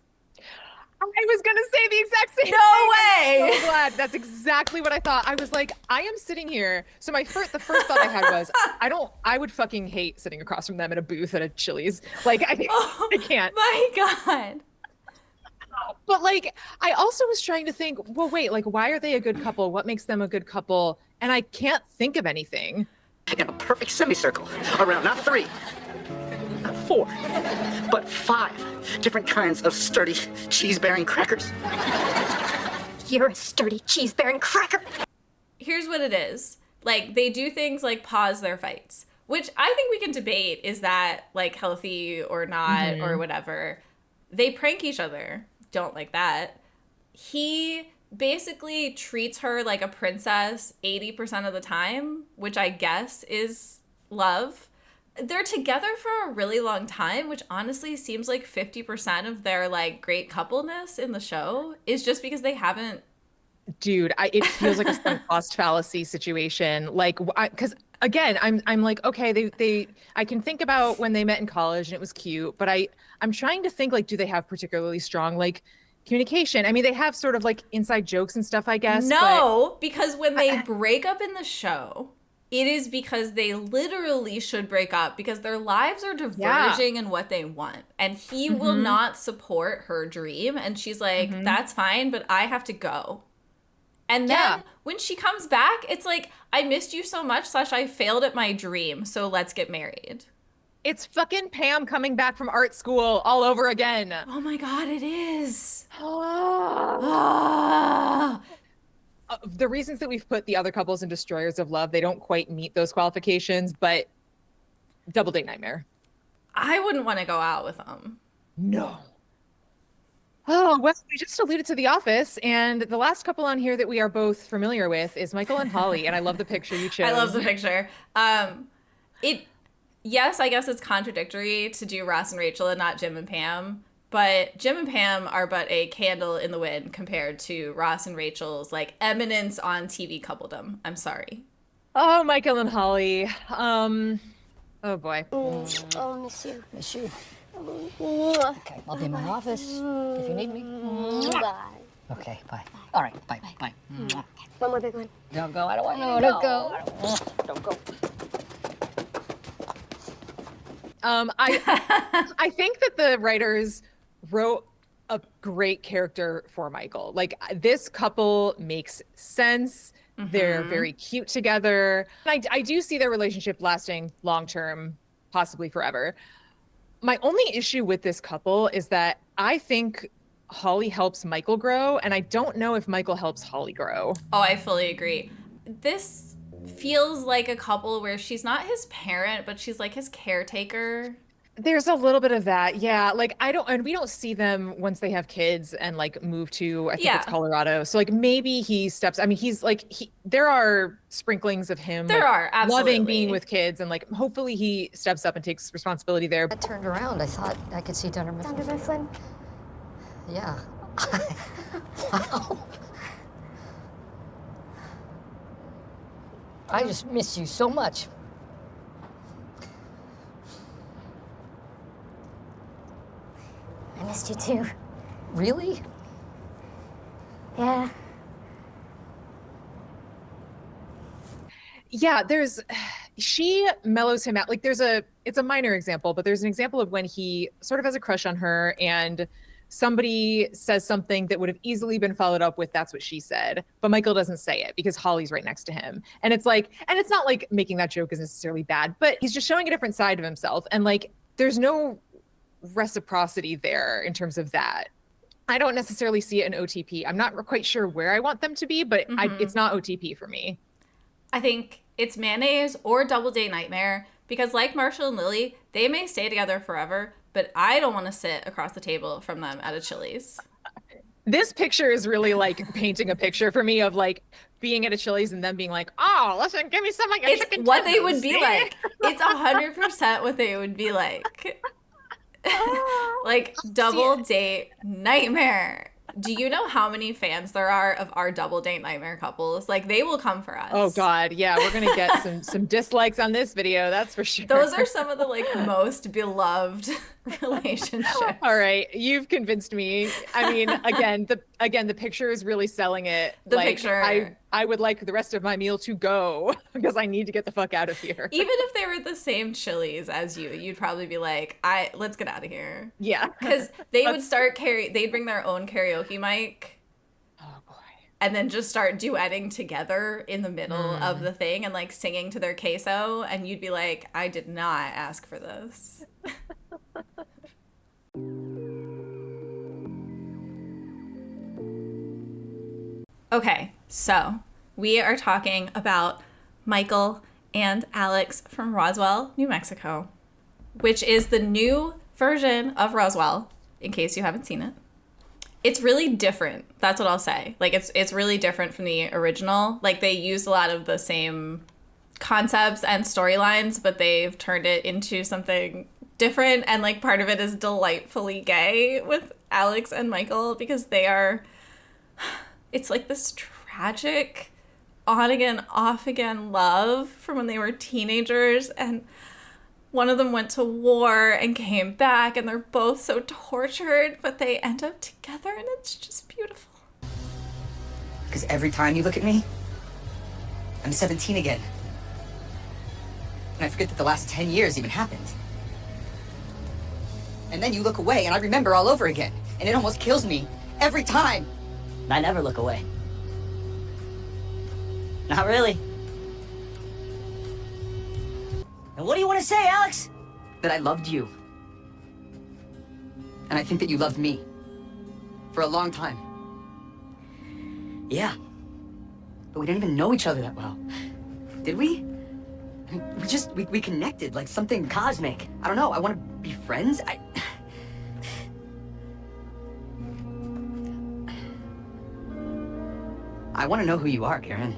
I was going to say the exact same thing. No way. I'm so glad. That's exactly what I thought. I was like, I am sitting here. So the first thought I had was, I would fucking hate sitting across from them in a booth at a Chili's. Like, I can't. My God. But like, I also was trying to think, well, wait, like, why are they a good couple? What makes them a good couple? And I can't think of anything. In a perfect semicircle, around not 3, not 4, but 5 different kinds of sturdy cheese-bearing crackers. You're a sturdy cheese-bearing cracker. Here's what it is. Like, they do things like pause their fights, which I think we can debate, is that like healthy or not or whatever. They prank each other. Don't like that. He basically treats her like a princess 80% of the time, which I guess is love. They're together for a really long time, which honestly seems like 50% of their like great coupleness in the show is just because they haven't. Dude, it feels like a sunk cost fallacy situation. Like, because again, I'm like, okay, I can think about when they met in college and it was cute, but I'm trying to think, like, do they have particularly strong like communication? I mean, they have sort of like inside jokes and stuff, I guess. No, because when they break up in the show, it is because they literally should break up because their lives are diverging in what they want. And he will not support her dream. And she's like, that's fine, but I have to go. And then when she comes back, it's like, I missed you so much, / I failed at my dream, so let's get married. It's fucking Pam coming back from art school all over again. Oh my God, it is. The reasons that we've put the other couples in Destroyers of Love, they don't quite meet those qualifications, but Double Date Nightmare. I wouldn't want to go out with them. No. Oh, well, we just alluded to The Office, and the last couple on here that we are both familiar with is Michael and Holly, and I love the picture you chose. I love the picture. Yes, I guess it's contradictory to do Ross and Rachel and not Jim and Pam, but Jim and Pam are but a candle in the wind compared to Ross and Rachel's like eminence on TV coupledom. I'm sorry. Oh, Michael and Holly. Oh boy. Oh, miss you. Miss you. Okay, I'll be in my office if you need me. Bye. Okay, bye. All right, bye. One more big one. Don't go. I don't want you No, to don't go. Don't go. I think that the writers wrote a great character for Michael. Like, this couple makes sense. They're very cute together. I do see their relationship lasting long term, possibly forever. My only issue with this couple is that I think Holly helps Michael grow, and I don't know if Michael helps Holly grow. Oh, I fully agree. This feels like a couple where she's not his parent, but she's like his caretaker. There's a little bit of that. Yeah. Like, we don't see them once they have kids and like move to, I think it's Colorado. So like maybe he steps, I mean, there are sprinklings of him. There are, absolutely. Loving being with kids, and like hopefully he steps up and takes responsibility there. I turned around. I thought I could see Dunder Mifflin. Dunder Mifflin? Yeah. Wow. I just miss you so much. I missed you too. Really? Yeah. Yeah, she mellows him out. Like it's a minor example, but there's an example of when he sort of has a crush on her and somebody says something that would have easily been followed up with, that's what she said, but Michael doesn't say it because Holly's right next to him. And it's like, and it's not like making that joke is necessarily bad, but he's just showing a different side of himself. And like, there's no reciprocity there in terms of that. I don't necessarily see it in OTP. I'm not quite sure where I want them to be, but it's not OTP for me. I think it's mayonnaise or Double Date Nightmare because like Marshall and Lily, they may stay together forever, but I don't want to sit across the table from them at a Chili's. This picture is really like painting a picture for me of like being at a Chili's and them being like, oh, listen, give me some like a it's chicken what tenders, they would be see? like. It's 100% what they would be like. Like Double Date Nightmare. Do you know how many fans there are of our Double Date Nightmare couples? Like, they will come for us. Oh God, yeah, we're gonna get some dislikes on this video, that's for sure. Those are some of the like most beloved relationships. All right, you've convinced me. I mean, again, the picture is really selling it. The picture. I would like the rest of my meal to go because I need to get the fuck out of here. Even if they were at the same Chili's as you, you'd probably be like, let's get out of here. Yeah. Because they would they'd bring their own karaoke mic. Oh boy. And then just start duetting together in the middle of the thing and like singing to their queso. And you'd be like, I did not ask for this. Okay, so we are talking about Michael and Alex from Roswell, New Mexico, which is the new version of Roswell, in case you haven't seen it. It's really different. That's what I'll say. Like, it's really different from the original. Like, they use a lot of the same concepts and storylines, but they've turned it into something different. And, like, part of it is delightfully gay with Alex and Michael, because they are... It's like this tragic on-again, off-again love from when they were teenagers, and one of them went to war and came back, and they're both so tortured, but they end up together, and it's just beautiful. Because every time you look at me, I'm 17 again. And I forget that the last 10 years even happened. And then you look away, and I remember all over again. And it almost kills me every time. I never look away. Not really. And what do you want to say, Alex? That I loved you. And I think that you loved me. For a long time. Yeah. But we didn't even know each other that well. Did we? I mean, we connected like something Cosmic. I don't know, I want to be friends. I want to know who you are, Karen.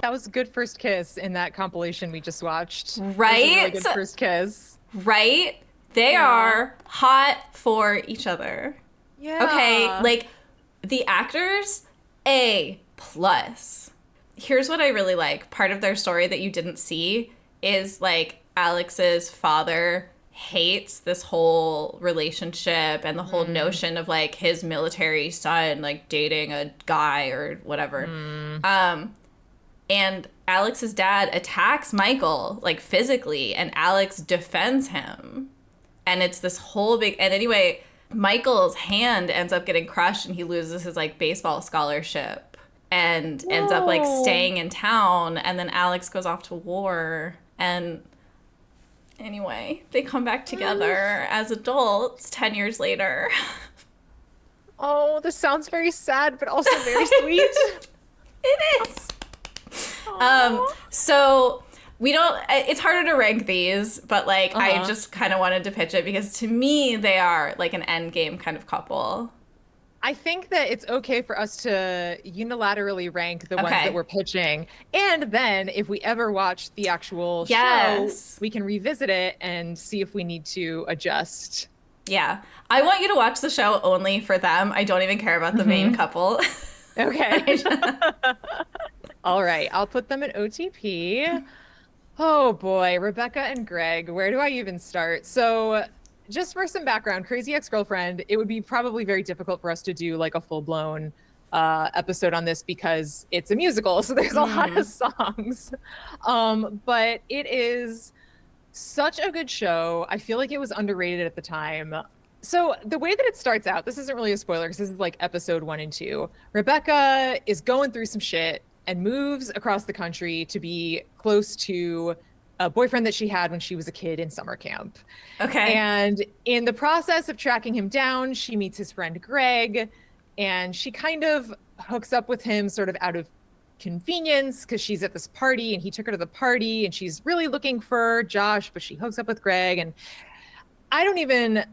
That was a good first kiss in that compilation we just watched. Right? That was a really good first kiss. Right? They are hot for each other. Yeah. Okay, like, the actors, A+. Here's what I really like. Part of their story that you didn't see is, like, Alex's father hates this whole relationship and the whole notion of, like, his military son, like, dating a guy or whatever. And Alex's dad attacks Michael, like, physically, and Alex defends him. And it's this whole big... And anyway, Michael's hand ends up getting crushed, and he loses his, like, baseball scholarship and ends up, like, staying in town. And then Alex goes off to war. And anyway, they come back together as adults 10 years later. Oh, this sounds very sad, but also very sweet. It is. So we don't, it's harder to rank these, but like, I just kind of wanted to pitch it because to me, they are like an end game kind of couple. I think that it's okay for us to unilaterally rank the ones that we're pitching. And then if we ever watch the actual show, we can revisit it and see if we need to adjust. Yeah. I want you to watch the show only for them. I don't even care about the main couple. Okay. All right. I'll put them in OTP. Oh boy, Rebecca and Greg, where do I even start? So just for some background, Crazy Ex-Girlfriend, it would be probably very difficult for us to do like a full-blown episode on this because it's a musical, so there's a lot of songs. But it is such a good show. I feel like it was underrated at the time. So the way that it starts out, this isn't really a spoiler because this is like episode 1 and 2. Rebecca is going through some shit and moves across the country to be close to a boyfriend that she had when she was a kid in summer camp. Okay. And in the process of tracking him down, she meets his friend Greg, and she kind of hooks up with him sort of out of convenience because she's at this party and he took her to the party and she's really looking for Josh, but she hooks up with Greg. And I don't even,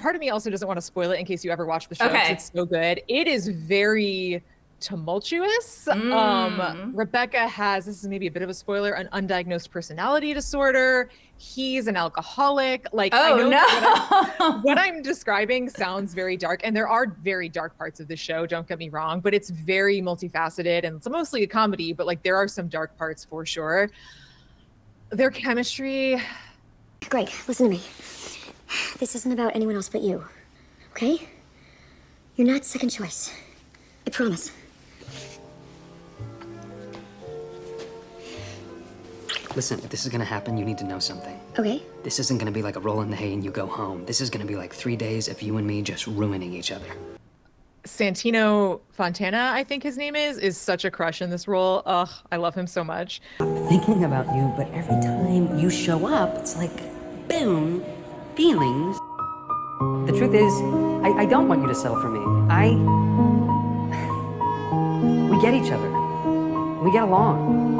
part of me also doesn't want to spoil it in case you ever watch the show because it's so good. It is very tumultuous. Rebecca has, this is maybe a bit of a spoiler, an undiagnosed personality disorder. He's an alcoholic. Like, I know that what I'm describing sounds very dark, and there are very dark parts of the show, don't get me wrong, but it's very multifaceted and it's mostly a comedy, but like there are some dark parts for sure. Their chemistry. Greg, listen to me. This isn't about anyone else but you, okay? You're not second choice. I promise. Listen, if this is gonna happen, you need to know something. Okay. This isn't gonna be like a roll in the hay and you go home. This is gonna be like 3 days of you and me just ruining each other. Santino Fontana, I think his name is such a crush in this role. Ugh, I love him so much. Thinking about you, but every time you show up, it's like, boom, feelings. The truth is, I don't want you to settle for me. We get each other. We get along.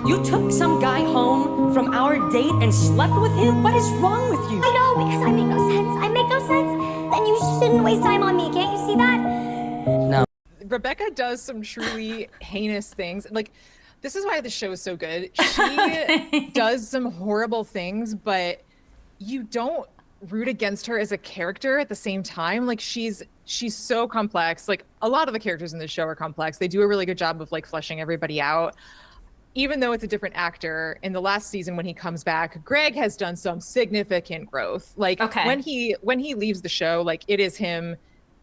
You took some guy home from our date and slept with him? What is wrong with you? I know, because I make no sense. I make no sense. Then you shouldn't waste time on me. Can't you see that? No. Rebecca does some truly heinous things. Like, this is why the show is so good. She does some horrible things, but you don't root against her as a character at the same time. Like, she's so complex. Like, a lot of the characters in this show are complex. They do a really good job of like fleshing everybody out. Even though it's a different actor, in the last season when he comes back, Greg has done some significant growth. Like when he leaves the show, like it is him,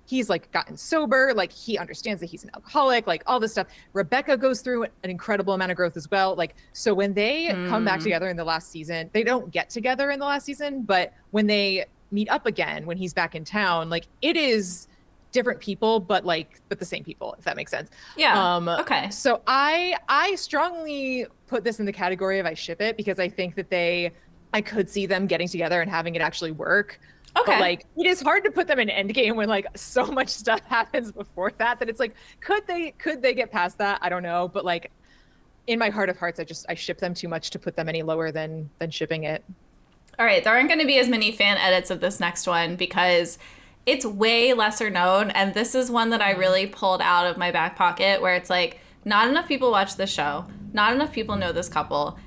he's like gotten sober, like he understands that he's an alcoholic, like all this stuff. Rebecca goes through an incredible amount of growth as well. Like, so when they come back together in the last season, they don't get together in the last season, but when they meet up again, when he's back in town, like it is different people, but the same people, if that makes sense. Yeah. Okay. So I strongly put this in the category of I ship it, because I think that I could see them getting together and having it actually work. Okay. But like, it is hard to put them in Endgame when like so much stuff happens before that it's like, could they get past that? I don't know. But like, in my heart of hearts, I ship them too much to put them any lower than shipping it. All right. There aren't going to be as many fan edits of this next one because it's way lesser known, and this is one that I really pulled out of my back pocket, where it's like, not enough people watch the show, not enough people know this couple.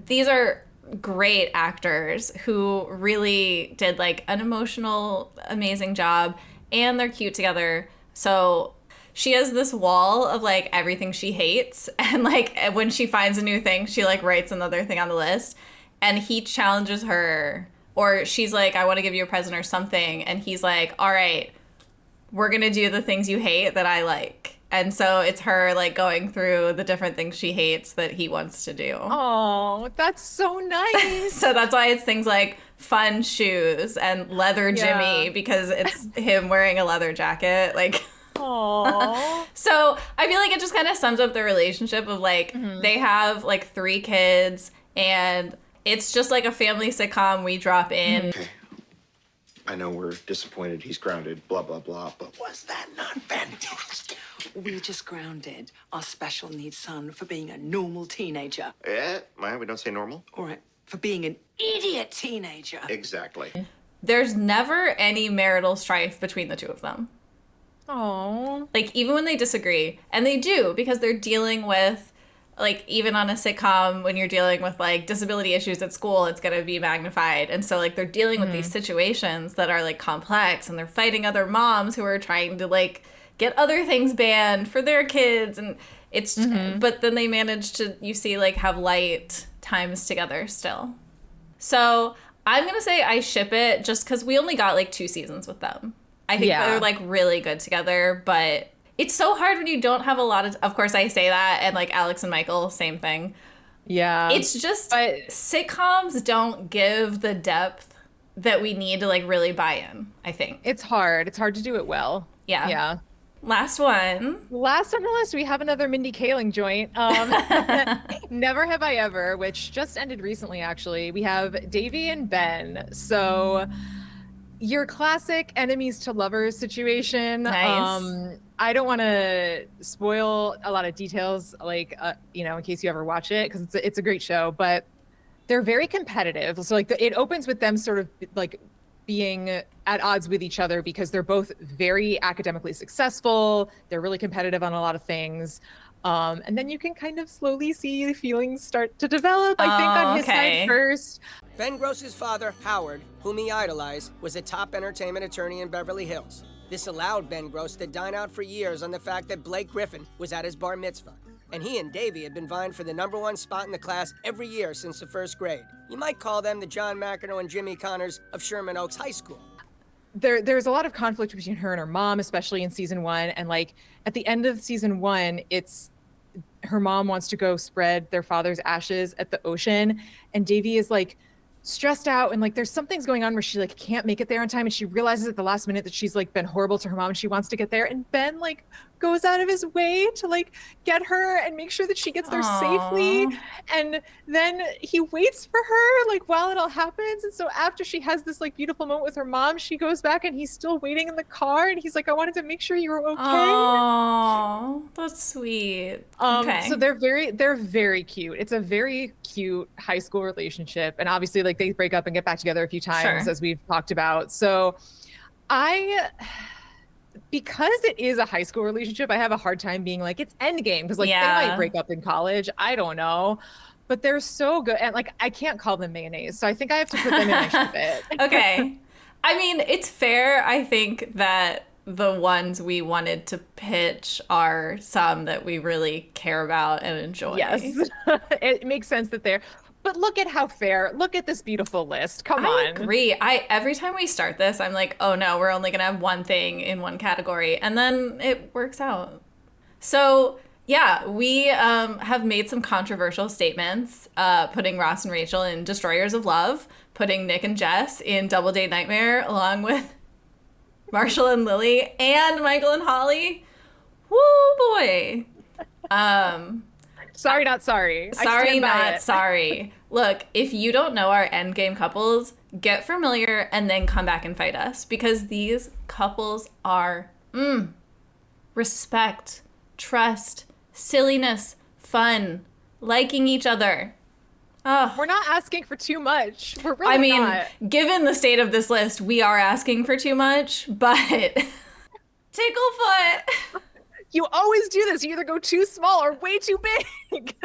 These are great actors who really did like an emotional, amazing job, and they're cute together. So she has this wall of like everything she hates, and like when she finds a new thing, she like writes another thing on the list, and he challenges her. Or she's like, I want to give you a present or something. And he's like, all right, we're going to do the things you hate that I like. And so it's her like going through the different things she hates that he wants to do. Oh, that's so nice. So that's why it's things like fun shoes and leather Jimmy, because it's him wearing a leather jacket. Like, aww. So I feel like it just kind of sums up the relationship of like, they have like 3 kids, and it's just like a family sitcom we drop in. Okay. I know we're disappointed he's grounded, blah, blah, blah, but was that not fantastic? We just grounded our special needs son for being a normal teenager. Yeah, Maya, we don't say normal? All right, for being an idiot teenager. Exactly. There's never any marital strife between the two of them. Oh. Like, even when they disagree, and they do, because they're dealing with, like, even on a sitcom, when you're dealing with, like, disability issues at school, it's going to be magnified. And so, like, they're dealing with these situations that are, like, complex, and they're fighting other moms who are trying to, like, get other things banned for their kids. And it's, but then they manage to, you see, like, have light times together still. So I'm going to say I ship it just because we only got, like, 2 seasons with them. I think they're, like, really good together, but it's so hard when you don't have a lot of course I say that, and like Alex and Michael, same thing. Yeah. It's just sitcoms don't give the depth that we need to like really buy in, I think. It's hard. It's hard to do it well. Yeah. Yeah. Last one. Last on the list, we have another Mindy Kaling joint. Never Have I Ever, which just ended recently, actually. We have Davy and Ben. So your classic enemies to lovers situation. Nice. I don't want to spoil a lot of details, like, you know, in case you ever watch it, because it's a great show, but they're very competitive. So like it opens with them sort of like being at odds with each other because they're both very academically successful. They're really competitive on a lot of things. And then you can kind of slowly see the feelings start to develop, I think, on his side first. Ben Gross's father, Howard, whom he idolized, was a top entertainment attorney in Beverly Hills. This allowed Ben Gross to dine out for years on the fact that Blake Griffin was at his bar mitzvah. And he and Davy had been vying for the #1 spot in the class every year since the 1st grade. You might call them the John McEnroe and Jimmy Connors of Sherman Oaks High School. There's a lot of conflict between her and her mom, especially in season 1. And like at the end of season 1, it's her mom wants to go spread their father's ashes at the ocean. And Davy is like stressed out and like there's something's going on where she like can't make it there on time, and she realizes at the last minute that she's like been horrible to her mom and she wants to get there, and Ben like goes out of his way to like get her and make sure that she gets there safely, and then he waits for her like while it all happens. And so after she has this like beautiful moment with her mom, she goes back and he's still waiting in the car, and he's like, I wanted to make sure you were okay. Oh, that's sweet. Okay. So they're very cute. It's a very cute high school relationship, and obviously like they break up and get back together a few times, Sure. as we've talked about. So because it is a high school relationship, I have a hard time being like it's endgame, because like they might break up in college. I don't know. But they're so good. And like I can't call them mayonnaise. So I think I have to put them in my ship it. Okay. I mean, it's fair. I think that the ones we wanted to pitch are some that we really care about and enjoy. Yes. It makes sense that they're, but look at how fair. Look at this beautiful list. Come on. I agree. Every time we start this, I'm like, oh no, we're only gonna have one thing in one category, and then it works out. So yeah, we have made some controversial statements, putting Ross and Rachel in Destroyers of Love, putting Nick and Jess in Double Date Nightmare, along with Marshall and Lily, and Michael and Holly. Woo boy. Sorry, not sorry. Sorry, not sorry. Look, if you don't know our endgame couples, get familiar and then come back and fight us, because these couples are respect, trust, silliness, fun, liking each other. Oh. We're not asking for too much. We're really not. Given the state of this list, we are asking for too much, but Ticklefoot. You always do this. You either go too small or way too big.